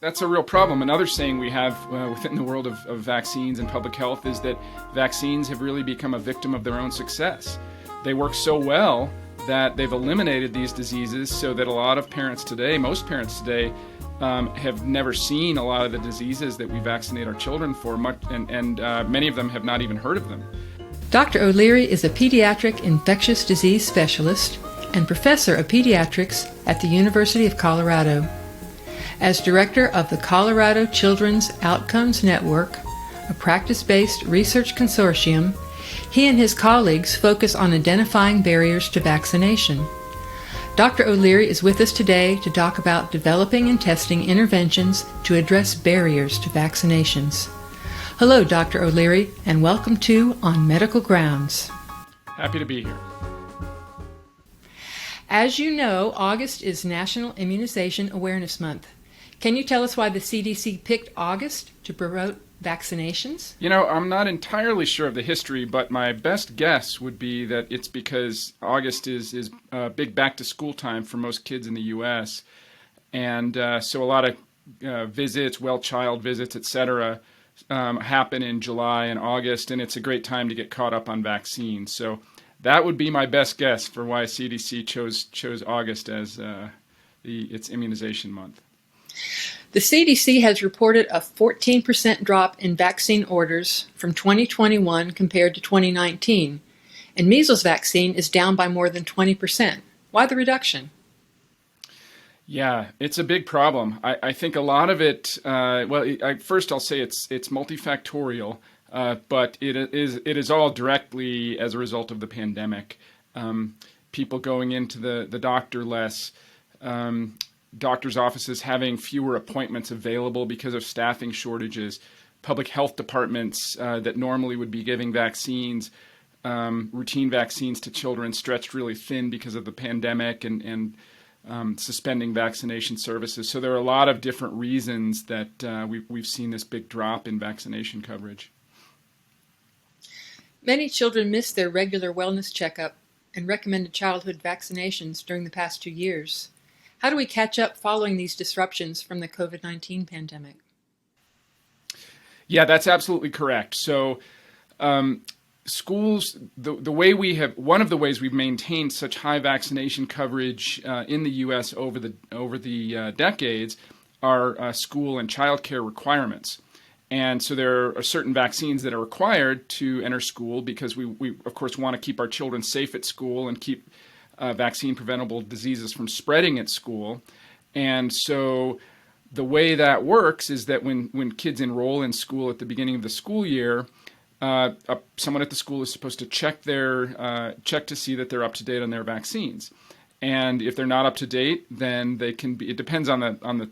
That's a real problem. Another saying we have within the world of vaccines and public health is that vaccines have really become a victim of their own success. They work so well that they've eliminated these diseases so that a lot of parents today, most parents today, have never seen a lot of the diseases that we vaccinate our children for, and many of them have not even heard of them. Dr. O'Leary is a pediatric infectious disease specialist and professor of pediatrics at the University of Colorado. As director of the Colorado Children's Outcomes Network, a practice-based research consortium, he and his colleagues focus on identifying barriers to vaccination. Dr. O'Leary is with us today to talk about developing and testing interventions to address barriers to vaccinations. Hello, Dr. O'Leary, and welcome to On Medical Grounds. Happy to be here. As you know, August is National Immunization Awareness Month. Can you tell us why the CDC picked August to promote vaccinations? You know, I'm not entirely sure of the history, but my best guess would be that it's because August is big back-to-school time for most kids in the U.S., and so a lot of visits, child visits, etc., happen in July and August, and it's a great time to get caught up on vaccines. So that would be my best guess for why CDC chose August as its immunization month. The CDC has reported a 14% drop in vaccine orders from 2021 compared to 2019, and measles vaccine is down by more than 20%. Why the reduction? Yeah, it's a big problem. I think a lot of it, first I'll say it's multifactorial, but it is all directly as a result of the pandemic. People going into the doctor less, doctors' offices having fewer appointments available because of staffing shortages, public health departments that normally would be giving vaccines, routine vaccines to children stretched really thin because of the pandemic and suspending vaccination services. So there are a lot of different reasons that we've seen this big drop in vaccination coverage. Many children miss their regular wellness checkup and recommended childhood vaccinations during the past 2 years. How do we catch up following these disruptions from the COVID-19 pandemic? Yeah, that's absolutely correct. So schools, the way one of the ways we've maintained such high vaccination coverage in the U.S. over the decades are school and child care requirements. And so there are certain vaccines that are required to enter school because we of course want to keep our children safe at school and keep vaccine-preventable diseases from spreading at school. And so the way that works is that when kids enroll in school at the beginning of the school year, someone at the school is supposed to check to see that they're up to date on their vaccines. And if they're not up to date, then they can be. It depends on the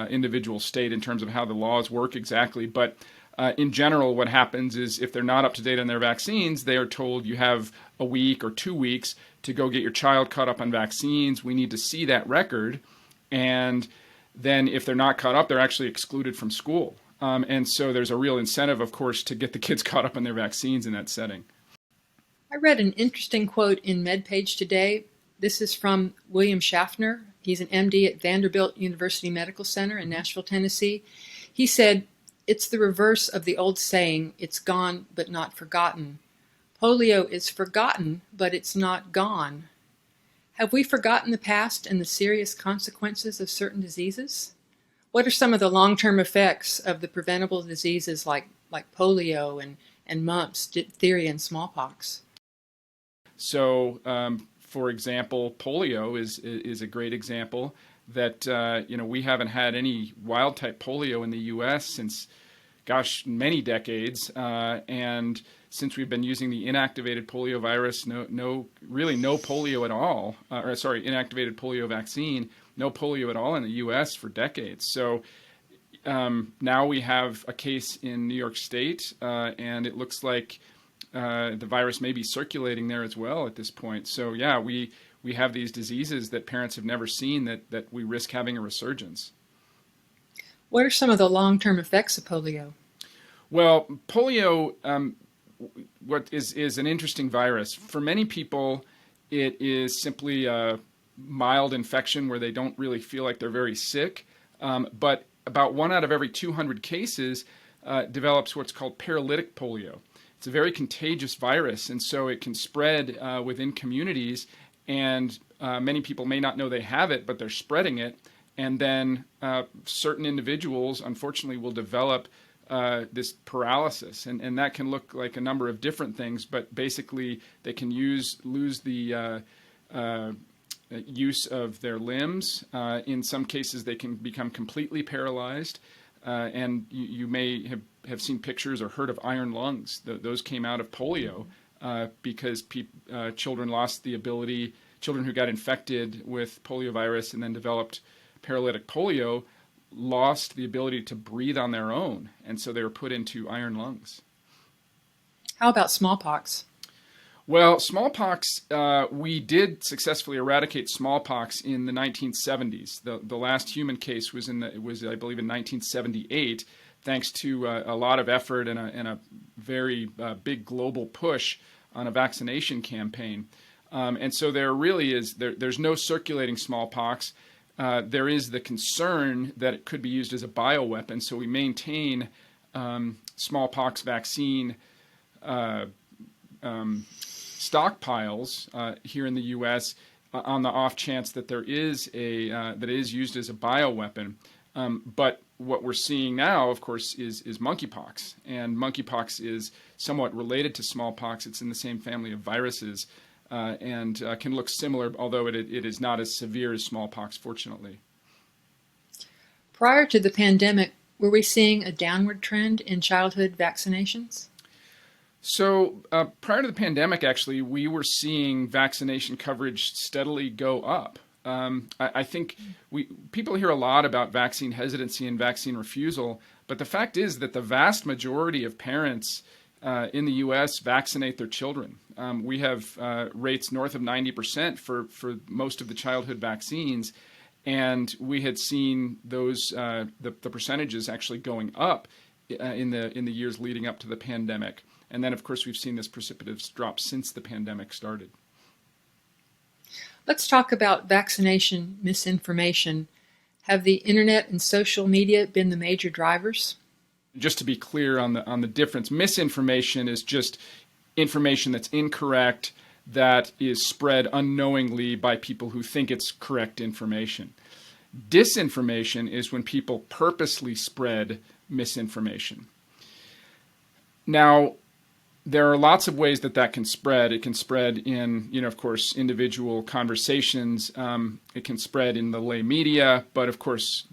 individual state in terms of how the laws work exactly. But in general, what happens is if they're not up to date on their vaccines, they are told you have a week or 2 weeks to go get your child caught up on vaccines. We need to see that record. And then if they're not caught up, they're actually excluded from school. And so there's a real incentive, of course, to get the kids caught up on their vaccines in that setting. I read an interesting quote in MedPage today. This is from William Schaffner. He's an MD at Vanderbilt University Medical Center in Nashville, Tennessee. He said, "It's the reverse of the old saying, it's gone but not forgotten. Polio is forgotten, but it's not gone. Have we forgotten the past and the serious consequences of certain diseases? What are some of the long-term effects of the preventable diseases like polio and mumps, diphtheria, and smallpox?" So, for example, polio is a great example that we haven't had any wild-type polio in the U.S. since, many decades, and since we've been using the inactivated polio virus, no polio at all, inactivated polio vaccine, no polio at all in the U.S. for decades. So now we have a case in New York State, and it looks like the virus may be circulating there as well at this point. So yeah, we have these diseases that parents have never seen that we risk having a resurgence. What are some of the long-term effects of polio? Well, polio what is an interesting virus. For many people, it is simply a mild infection where they don't really feel like they're very sick. But about 1 out of every 200 cases develops what's called paralytic polio. It's a very contagious virus, and so it can spread within communities, and many people may not know they have it, but they're spreading it. And then certain individuals, unfortunately, will develop this paralysis, and that can look like a number of different things, but basically they can lose the use of their limbs. In some cases, they can become completely paralyzed, and you may have seen pictures or heard of iron lungs. Those came out of polio because children lost the ability, children who got infected with poliovirus and then developed paralytic polio lost the ability to breathe on their own, and so they were put into iron lungs. How about smallpox? Well, smallpox, we did successfully eradicate smallpox in the 1970s. The last human case was I believe in 1978, thanks to a lot of effort and a very big global push on a vaccination campaign. And so there really is there's no circulating smallpox. There is the concern that it could be used as a bioweapon, so we maintain smallpox vaccine stockpiles here in the U.S. On the off chance that there is that is used as a bioweapon. But what we're seeing now, of course, is monkeypox, and monkeypox is somewhat related to smallpox. It's in the same family of viruses. And can look similar, although it is not as severe as smallpox, fortunately. Prior to the pandemic, were we seeing a downward trend in childhood vaccinations? So prior to the pandemic, actually, we were seeing vaccination coverage steadily go up. I think people hear a lot about vaccine hesitancy and vaccine refusal, but the fact is that the vast majority of parents in the U.S. vaccinate their children. We have rates north of 90% for most of the childhood vaccines, and we had seen those the percentages actually going up in the years leading up to the pandemic. And then, of course, we've seen this precipitous drop since the pandemic started. Let's talk about vaccination misinformation. Have the internet and social media been the major drivers? Just to be clear on the difference, misinformation is just information that's incorrect, that is spread unknowingly by people who think it's correct information. Disinformation is when people purposely spread misinformation. Now, there are lots of ways that can spread. It can spread in, of course, individual conversations. It can spread in the lay media, but of course,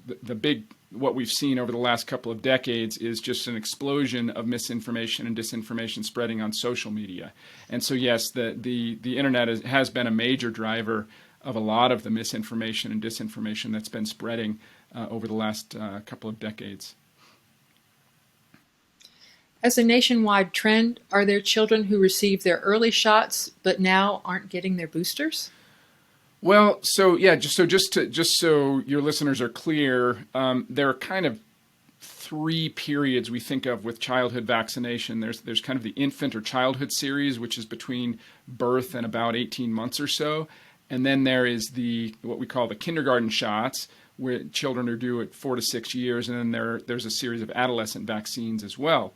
what we've seen over the last couple of decades is just an explosion of misinformation and disinformation spreading on social media. And so, yes, the internet has been a major driver of a lot of the misinformation and disinformation that's been spreading over the last couple of decades. As a nationwide trend, are there children who received their early shots but now aren't getting their boosters? Well, so yeah, just so your listeners are clear, there are kind of three periods we think of with childhood vaccination. There's kind of the infant or childhood series, which is between birth and about 18 months or so, and then there is what we call the kindergarten shots, where children are due at 4 to 6 years, and then there's a series of adolescent vaccines as well.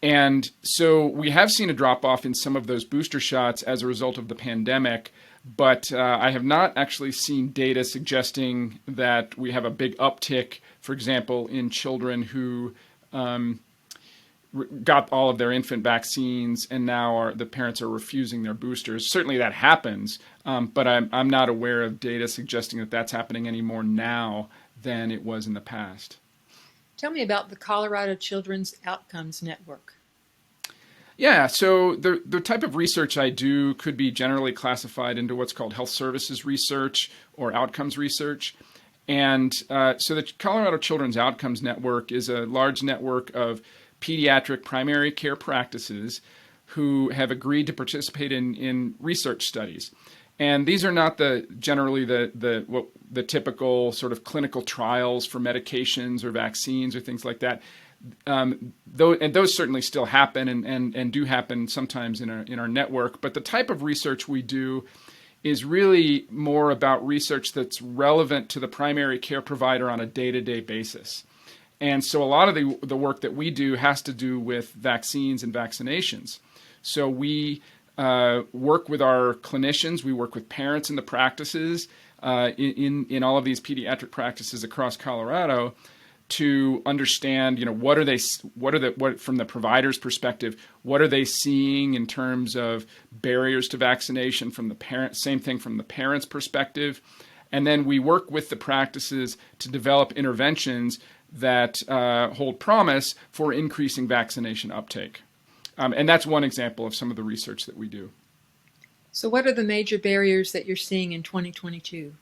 And so we have seen a drop-off in some of those booster shots as a result of the pandemic, but I have not actually seen data suggesting that we have a big uptick, for example, in children who got all of their infant vaccines and now the parents are refusing their boosters. Certainly that happens, but I'm not aware of data suggesting that that's happening any more now than it was in the past. Tell me about the Colorado Children's Outcomes Network. Yeah, so the type of research I do could be generally classified into what's called health services research or outcomes research. And so the Colorado Children's Outcomes Network is a large network of pediatric primary care practices who have agreed to participate in research studies. And these are not generally the typical sort of clinical trials for medications or vaccines or things like that. Those certainly still happen and do happen sometimes in our network. But the type of research we do is really more about research that's relevant to the primary care provider on a day-to-day basis. And so a lot of the work that we do has to do with vaccines and vaccinations. So we work with our clinicians, we work with parents in the practices, in all of these pediatric practices across Colorado, to understand, what from the provider's perspective, what are they seeing in terms of barriers to vaccination from the parent, same thing from the parent's perspective. And then we work with the practices to develop interventions that hold promise for increasing vaccination uptake. And that's one example of some of the research that we do. So what are the major barriers that you're seeing in 2022?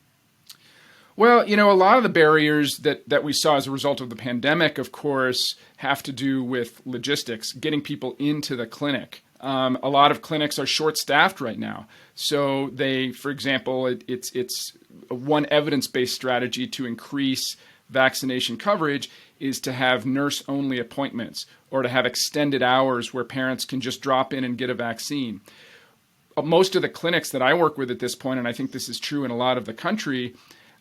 Well, a lot of the barriers that we saw as a result of the pandemic, of course, have to do with logistics, getting people into the clinic. A lot of clinics are short-staffed right now. So they, for example, it's one evidence-based strategy to increase vaccination coverage is to have nurse-only appointments or to have extended hours where parents can just drop in and get a vaccine. Most of the clinics that I work with at this point, and I think this is true in a lot of the country,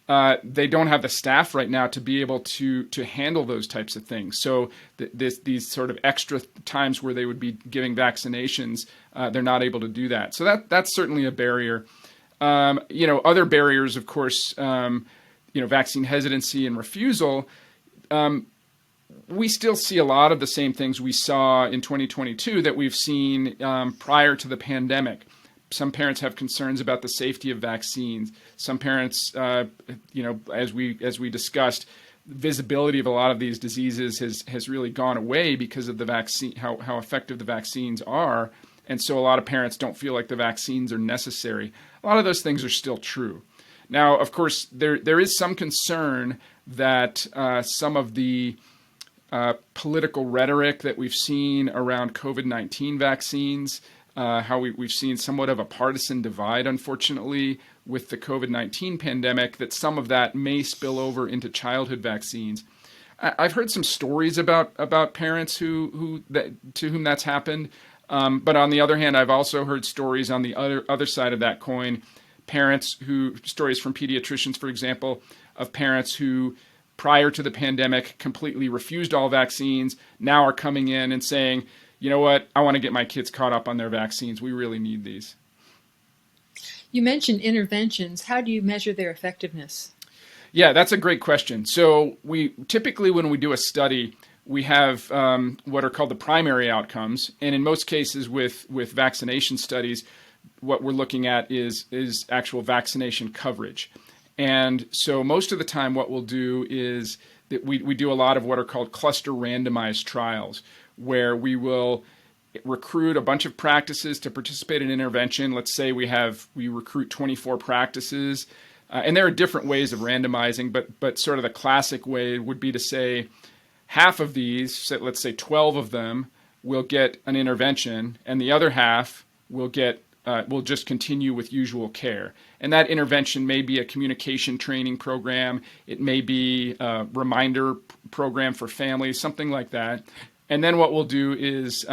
they don't have the staff right now to be able to handle those types of things. So these sort of extra times where they would be giving vaccinations, they're not able to do that. So that's certainly a barrier. Other barriers, of course, vaccine hesitancy and refusal. We still see a lot of the same things we saw in 2022 that we've seen prior to the pandemic. Some parents have concerns about the safety of vaccines. Some parents, as we discussed, visibility of a lot of these diseases has really gone away because of the vaccine, how effective the vaccines are. And so a lot of parents don't feel like the vaccines are necessary. A lot of those things are still true. Now, of course, there is some concern that some of the political rhetoric that we've seen around COVID-19 vaccines, how we've seen somewhat of a partisan divide, unfortunately, with the COVID-19 pandemic, that some of that may spill over into childhood vaccines. I've heard some stories about parents to whom that's happened. But on the other hand, I've also heard stories on the other side of that coin, stories from pediatricians, for example, of parents who prior to the pandemic completely refused all vaccines, now are coming in and saying, you know what, I want to get my kids caught up on their vaccines. We really need these. You mentioned interventions. How do you measure their effectiveness? Yeah, that's a great question. So we typically, when we do a study, we have what are called the primary outcomes. And in most cases with vaccination studies, what we're looking at is actual vaccination coverage. And so most of the time what we'll do is that we do a lot of what are called cluster randomized trials, where we will recruit a bunch of practices to participate in intervention. Let's say we recruit 24 practices. And there are different ways of randomizing, but sort of the classic way would be to say half of these, so let's say 12 of them, will get an intervention, and the other half will just continue with usual care. And that intervention may be a communication training program. It may be a reminder program for families, something like that. And then what we'll do is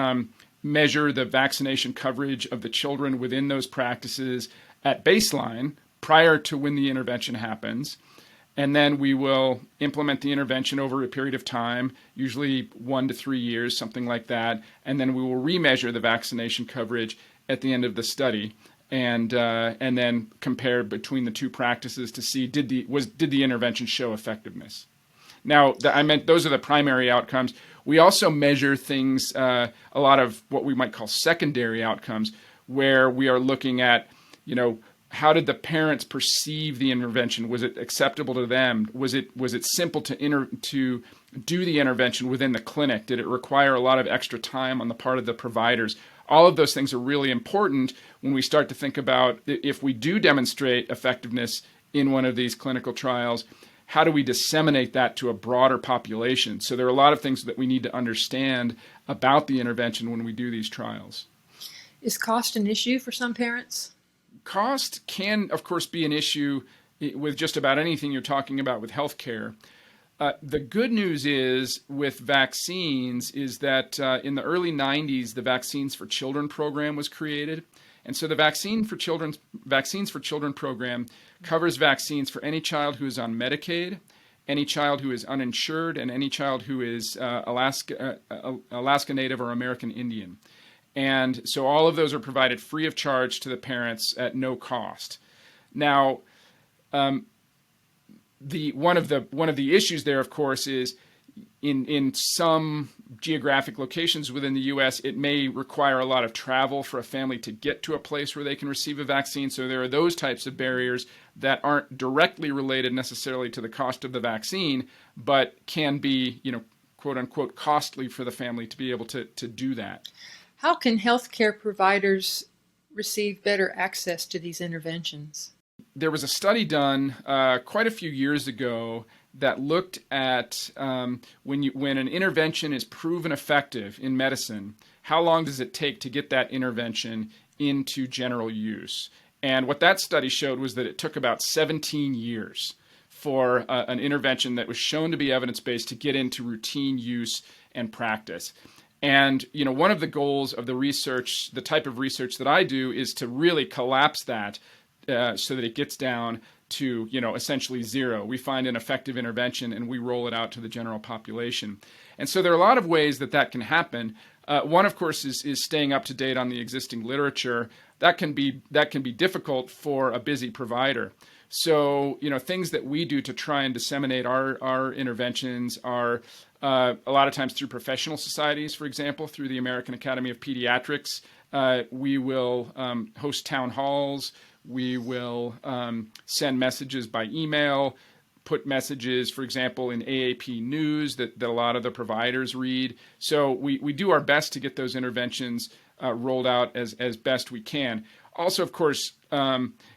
measure the vaccination coverage of the children within those practices at baseline prior to when the intervention happens. And then we will implement the intervention over a period of time, usually 1 to 3 years, something like that. And then we will remeasure the vaccination coverage at the end of the study, and then compare between the two practices to see did the intervention show effectiveness. Now, I meant those are the primary outcomes. We also measure things, a lot of what we might call secondary outcomes, where we are looking at, how did the parents perceive the intervention? Was it acceptable to them? Was it simple to do the intervention within the clinic? Did it require a lot of extra time on the part of the providers? All of those things are really important when we start to think about if we do demonstrate effectiveness in one of these clinical trials, how do we disseminate that to a broader population? So there are a lot of things that we need to understand about the intervention when we do these trials. Is cost an issue for some parents? Cost can, of course, be an issue with just about anything you're talking about with healthcare. The good news is with vaccines is that in the early 90s, the Vaccines for Children program was created. And so the Vaccines for Children program covers vaccines for any child who is on Medicaid, any child who is uninsured, and any child who is Alaska Native or American Indian. And so all of those are provided free of charge to the parents at no cost. Now, one of the issues there, of course, is in some geographic locations within the U.S., it may require a lot of travel for a family to get to a place where they can receive a vaccine. So there are those types of barriers that aren't directly related necessarily to the cost of the vaccine, but can be, quote unquote, costly for the family to be able to do that. How can healthcare providers receive better access to these interventions? There was a study done quite a few years ago that looked at when an intervention is proven effective in medicine, how long does it take to get that intervention into general use? And what that study showed was that it took about 17 years for an intervention that was shown to be evidence-based to get into routine use and practice. And one of the goals of the research, the type of research that I do, is to really collapse that so that it gets down to essentially zero. We find an effective intervention and we roll it out to the general population. And so there are a lot of ways that can happen. One, of course, is staying up to date on the existing literature. That can be difficult for a busy provider. So things that we do to try and disseminate our interventions are a lot of times through professional societies. For example, through the American Academy of Pediatrics, we will host town halls. We will send messages by email, put messages, for example, in AAP News that a lot of the providers read. So we do our best to get those interventions rolled out as best we can. Also, of course,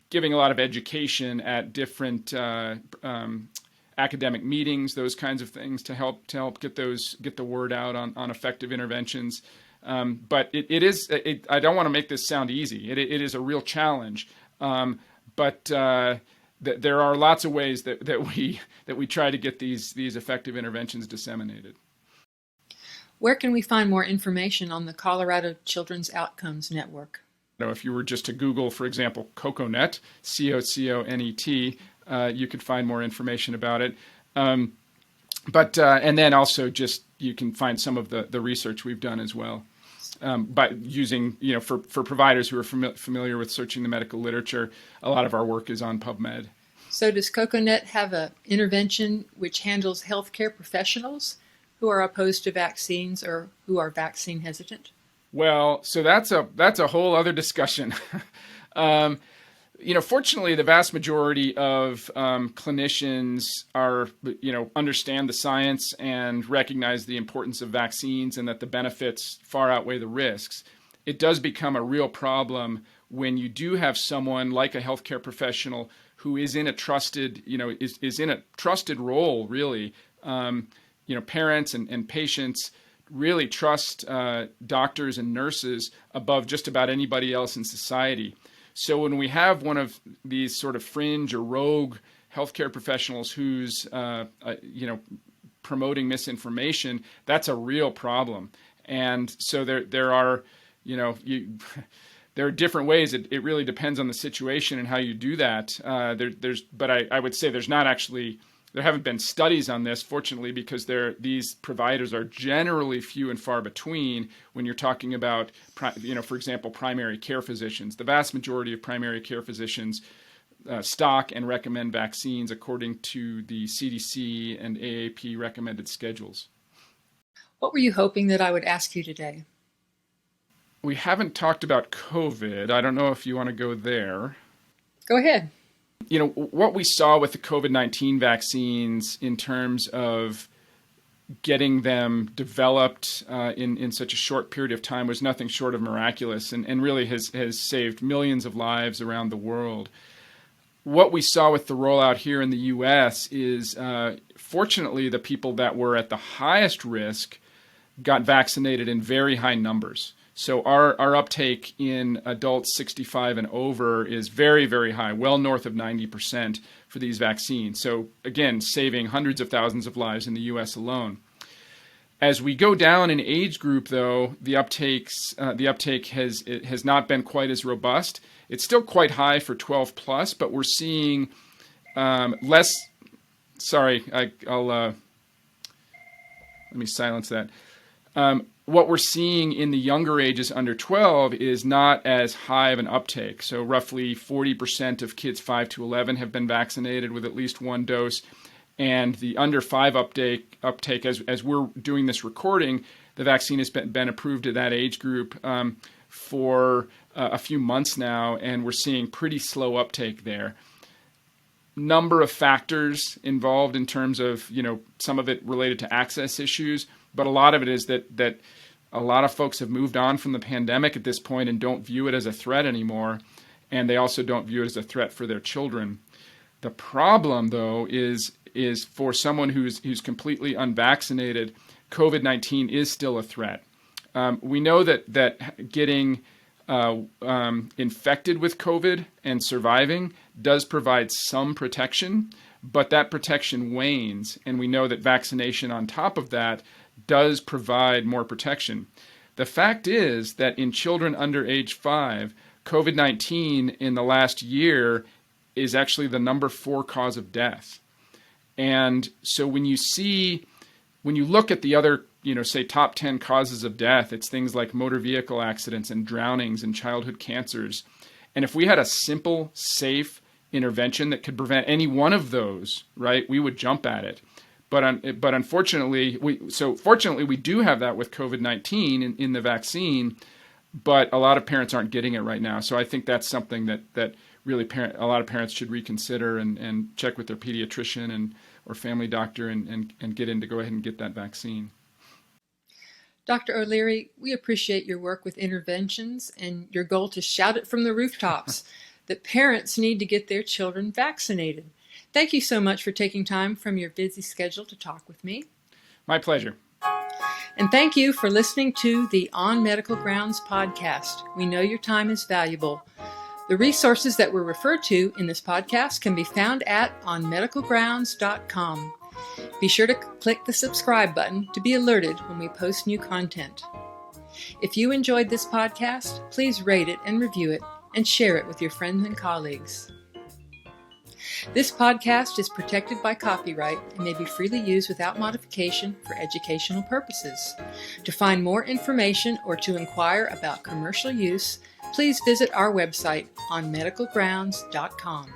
giving a lot of education at different academic meetings, those kinds of things to help get the word out on effective interventions. But I don't want to make this sound easy. It is a real challenge. But there are lots of ways that we try to get these effective interventions disseminated. Where can we find more information on the Colorado Children's Outcomes Network? If you were just to Google, for example, COCONet, COCONet, you could find more information about it. But then also just you can find some of the research we've done as well. By using, for providers who are familiar with searching the medical literature, a lot of our work is on PubMed. So does COCONet have an intervention which handles healthcare professionals who are opposed to vaccines or who are vaccine hesitant? Well, so that's a whole other discussion. Fortunately, the vast majority of clinicians understand the science and recognize the importance of vaccines and that the benefits far outweigh the risks. It does become a real problem when you do have someone like a healthcare professional who is in a trusted, is in a trusted role, really. Parents and patients really trust doctors and nurses above just about anybody else in society. So when we have one of these sort of fringe or rogue healthcare professionals who's, promoting misinformation, that's a real problem. And so there are, there are different ways. It really depends on the situation and how you do that. But I would say there haven't been studies on this, fortunately, because these providers are generally few and far between when you're talking about, for example, primary care physicians. The vast majority of primary care physicians stock and recommend vaccines according to the CDC and AAP recommended schedules. What were you hoping that I would ask you today? We haven't talked about COVID. I don't know if you want to go there. Go ahead. What we saw with the COVID-19 vaccines in terms of getting them developed in such a short period of time was nothing short of miraculous and really has saved millions of lives around the world. What we saw with the rollout here in the U.S. is, fortunately, the people that were at the highest risk got vaccinated in very high numbers. So our uptake in adults 65 and over is very, very high, well north of 90% for these vaccines. So again, saving hundreds of thousands of lives in the U.S. alone. As we go down in age group, though, the uptake has not been quite as robust. It's still quite high for 12 plus, but we're seeing less. Sorry, I'll let me silence that. What we're seeing in the younger ages under 12 is not as high of an uptake. So roughly 40% of kids 5 to 11 have been vaccinated with at least one dose. And the under 5 uptake as we're doing this recording, the vaccine has been approved at that age group for a few months now, and we're seeing pretty slow uptake there. Number of factors involved in terms of, some of it related to access issues, but a lot of it is that a lot of folks have moved on from the pandemic at this point and don't view it as a threat anymore, and they also don't view it as a threat for their children. The problem, though, is for someone who's completely unvaccinated, COVID-19 is still a threat. We know that getting infected with COVID and surviving does provide some protection, but that protection wanes, and we know that vaccination on top of that does provide more protection. The fact is that in children under age 5, COVID-19 in the last year is actually the number 4 cause of death. And so when you look at the other, say top 10 causes of death, it's things like motor vehicle accidents and drownings and childhood cancers. And if we had a simple, safe intervention that could prevent any one of those, right, we would jump at it. But unfortunately, fortunately we do have that with COVID-19 in the vaccine, but a lot of parents aren't getting it right now. So I think that's something that really a lot of parents should reconsider and check with their pediatrician or family doctor and get in to go ahead and get that vaccine. Dr. O'Leary, we appreciate your work with interventions and your goal to shout it from the rooftops that parents need to get their children vaccinated. Thank you so much for taking time from your busy schedule to talk with me. My pleasure. And thank you for listening to the On Medical Grounds podcast. We know your time is valuable. The resources that were referred to in this podcast can be found at onmedicalgrounds.com. Be sure to click the subscribe button to be alerted when we post new content. If you enjoyed this podcast, please rate it and review it and share it with your friends and colleagues. This podcast is protected by copyright and may be freely used without modification for educational purposes. To find more information or to inquire about commercial use, please visit our website on medicalgrounds.com.